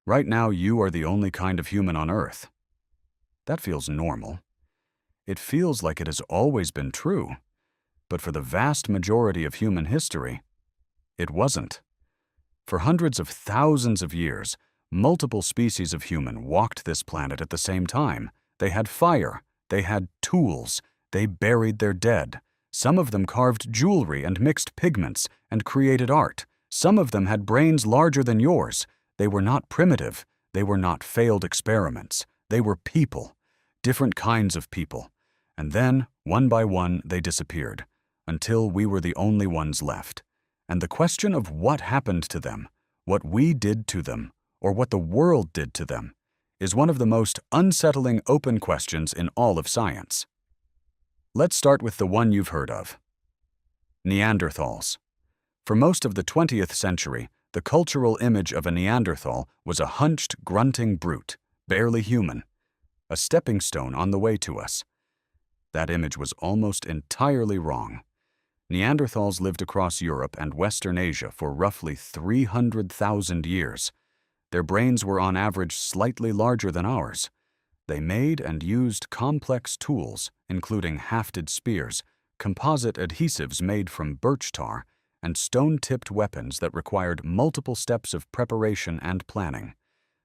Right now, you are the only kind of human on Earth. That feels normal. It feels like it has always been true. But for the vast majority of human history, it wasn't. For hundreds of thousands of years, multiple species of human walked this planet at the same time. They had fire, they had tools, they buried their dead. Some of them carved jewelry and mixed pigments and created art. Some of them had brains larger than yours. They were not primitive. They were not failed experiments. They were people, different kinds of people. And then, one by one, they disappeared, until we were the only ones left. And the question of what happened to them, what we did to them, or what the world did to them, is one of the most unsettling open questions in all of science. Let's start with the one you've heard of. Neanderthals. For most of the 20th century, the cultural image of a Neanderthal was a hunched, grunting brute, barely human, a stepping stone on the way to us. That image was almost entirely wrong. Neanderthals lived across Europe and Western Asia for roughly 300,000 years. Their brains were on average slightly larger than ours. They made and used complex tools, including hafted spears, composite adhesives made from birch tar, and stone-tipped weapons that required multiple steps of preparation and planning.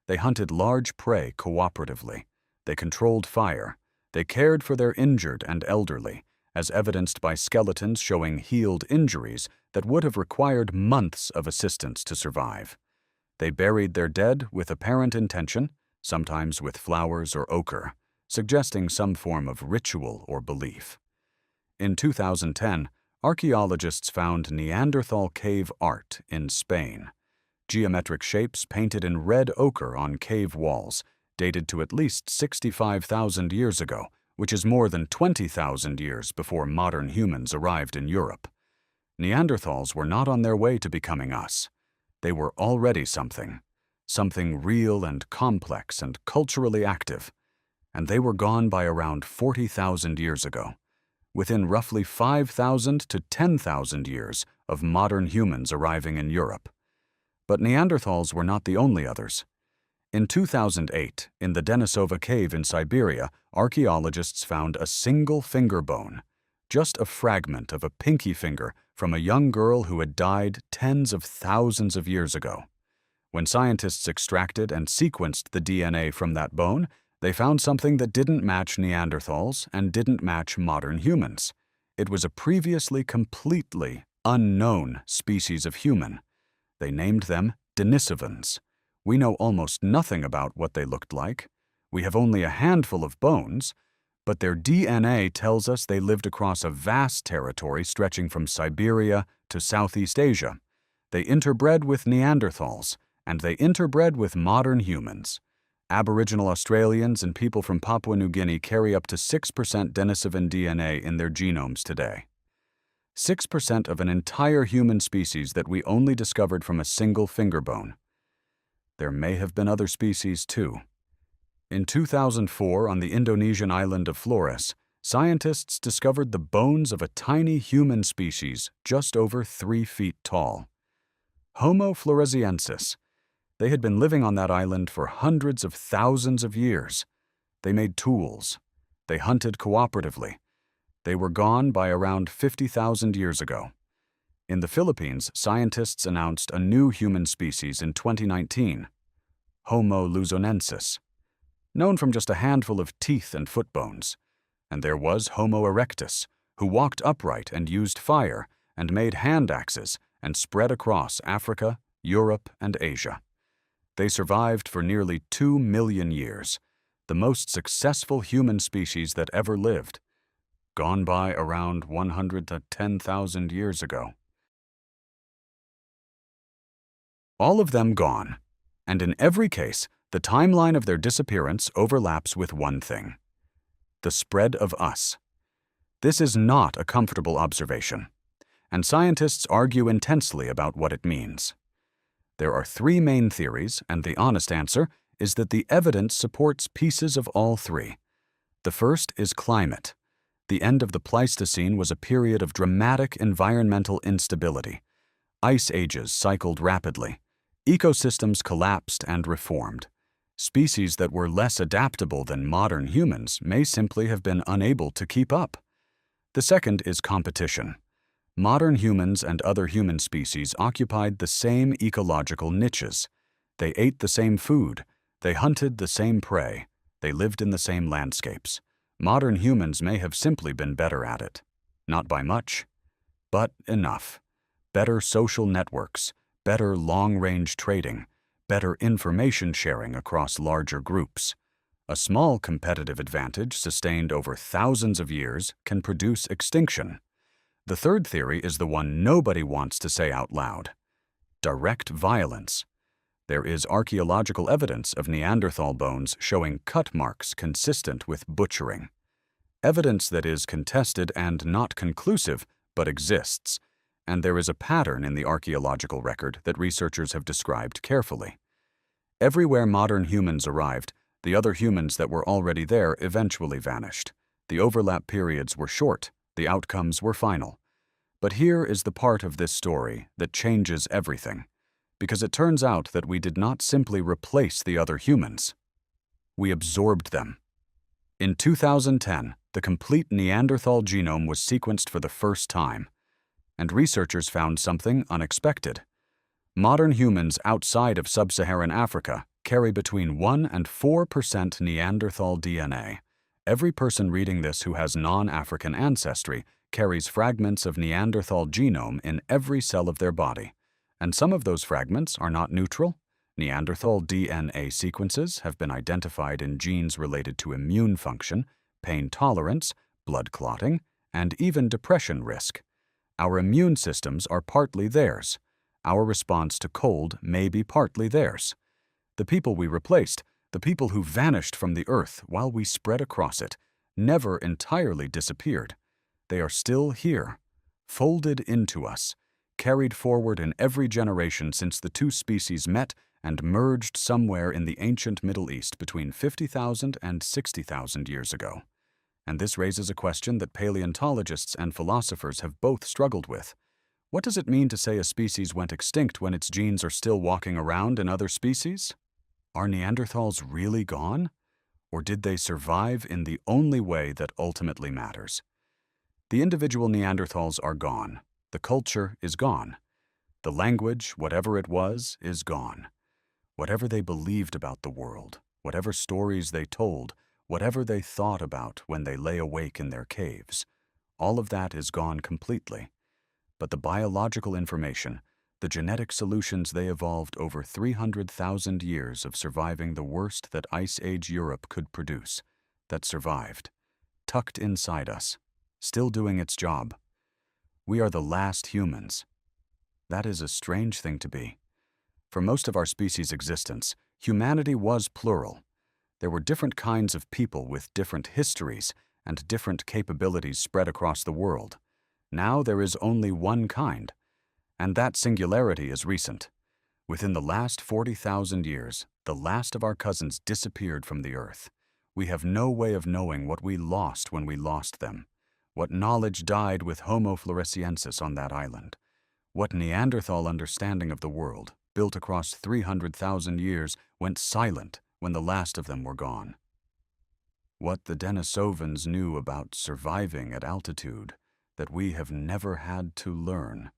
They hunted large prey cooperatively. They controlled fire. They cared for their injured and elderly, as evidenced by skeletons showing healed injuries that would have required months of assistance to survive. They buried their dead with apparent intention, sometimes with flowers or ochre, suggesting some form of ritual or belief. In 2010, archaeologists found Neanderthal cave art in Spain. Geometric shapes painted in red ochre on cave walls, dated to at least 65,000 years ago, which is more than 20,000 years before modern humans arrived in Europe. Neanderthals were not on their way to becoming us. They were already something real and complex and culturally active, and they were gone by around 40,000 years ago, within roughly 5,000 to 10,000 years of modern humans arriving in Europe. But Neanderthals were not the only others. In 2008, in the Denisova cave in Siberia, archaeologists found a single finger bone, just a fragment of a pinky finger from a young girl who had died tens of thousands of years ago. When scientists extracted and sequenced the DNA from that bone, they found something that didn't match Neanderthals and didn't match modern humans. It was a previously completely unknown species of human. They named them Denisovans. We know almost nothing about what they looked like. We have only a handful of bones, but their DNA tells us they lived across a vast territory stretching from Siberia to Southeast Asia. They interbred with Neanderthals, and they interbred with modern humans. Aboriginal Australians and people from Papua New Guinea carry up to 6% Denisovan DNA in their genomes today. 6% of an entire human species that we only discovered from a single finger bone. There may have been other species too. In 2004, on the Indonesian island of Flores, scientists discovered the bones of a tiny human species just over 3 feet tall. Homo floresiensis. They had been living on that island for hundreds of thousands of years. They made tools. They hunted cooperatively. They were gone by around 50,000 years ago. In the Philippines, scientists announced a new human species in 2019, Homo luzonensis, known from just a handful of teeth and foot bones. And there was Homo erectus, who walked upright and used fire and made hand axes and spread across Africa, Europe, and Asia. They survived for nearly 2 million years, the most successful human species that ever lived, gone by around 100 to 10,000 years ago. All of them gone, and in every case, the timeline of their disappearance overlaps with one thing: the spread of us. This is not a comfortable observation, and scientists argue intensely about what it means. There are 3 main theories, and the honest answer is that the evidence supports pieces of all 3. The first is climate. The end of the Pleistocene was a period of dramatic environmental instability. Ice ages cycled rapidly. Ecosystems collapsed and reformed. Species that were less adaptable than modern humans may simply have been unable to keep up. The second is competition. Modern humans and other human species occupied the same ecological niches. They ate the same food, they hunted the same prey, they lived in the same landscapes. Modern humans may have simply been better at it. Not by much, but enough. Better social networks, better long-range trading, better information sharing across larger groups. A small competitive advantage sustained over thousands of years can produce extinction. The third theory is the one nobody wants to say out loud: direct violence. There is archaeological evidence of Neanderthal bones showing cut marks consistent with butchering. Evidence that is contested and not conclusive, but exists, and there is a pattern in the archaeological record that researchers have described carefully. Everywhere modern humans arrived, the other humans that were already there eventually vanished. The overlap periods were short, the outcomes were final. But here is the part of this story that changes everything, because it turns out that we did not simply replace the other humans. We absorbed them. In 2010, the complete Neanderthal genome was sequenced for the first time, and researchers found something unexpected. Modern humans outside of sub-Saharan Africa carry between 1% and 4% Neanderthal DNA. Every person reading this who has non-African ancestry carries fragments of Neanderthal genome in every cell of their body. And some of those fragments are not neutral. Neanderthal DNA sequences have been identified in genes related to immune function, pain tolerance, blood clotting, and even depression risk. Our immune systems are partly theirs. Our response to cold may be partly theirs. The people we replaced, the people who vanished from the earth while we spread across it, never entirely disappeared. They are still here, folded into us, carried forward in every generation since the two species met and merged somewhere in the ancient Middle East between 50,000 and 60,000 years ago. And this raises a question that paleontologists and philosophers have both struggled with. What does it mean to say a species went extinct when its genes are still walking around in other species? Are Neanderthals really gone? Or did they survive in the only way that ultimately matters? The individual Neanderthals are gone. The culture is gone. The language, whatever it was, is gone. Whatever they believed about the world, whatever stories they told, whatever they thought about when they lay awake in their caves, all of that is gone completely. But the biological information, the genetic solutions they evolved over 300,000 years of surviving the worst that Ice Age Europe could produce, that survived, tucked inside us, still doing its job. We are the last humans. That is a strange thing to be. For most of our species' existence, humanity was plural. There were different kinds of people with different histories and different capabilities spread across the world. Now there is only one kind, and that singularity is recent. Within the last 40,000 years, the last of our cousins disappeared from the earth. We have no way of knowing what we lost when we lost them, what knowledge died with Homo floresiensis on that island, what Neanderthal understanding of the world, built across 300,000 years, went silent when the last of them were gone. What the Denisovans knew about surviving at altitude that we have never had to learn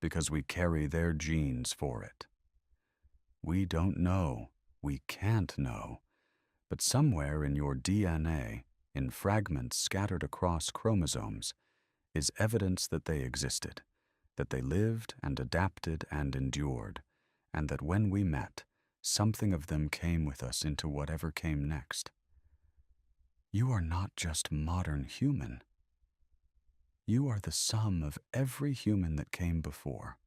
because we carry their genes for it. We don't know, we can't know, but somewhere in your DNA, in fragments scattered across chromosomes, is evidence that they existed, that they lived and adapted and endured, and that when we met, something of them came with us into whatever came next. You are not just modern human. You are the sum of every human that came before.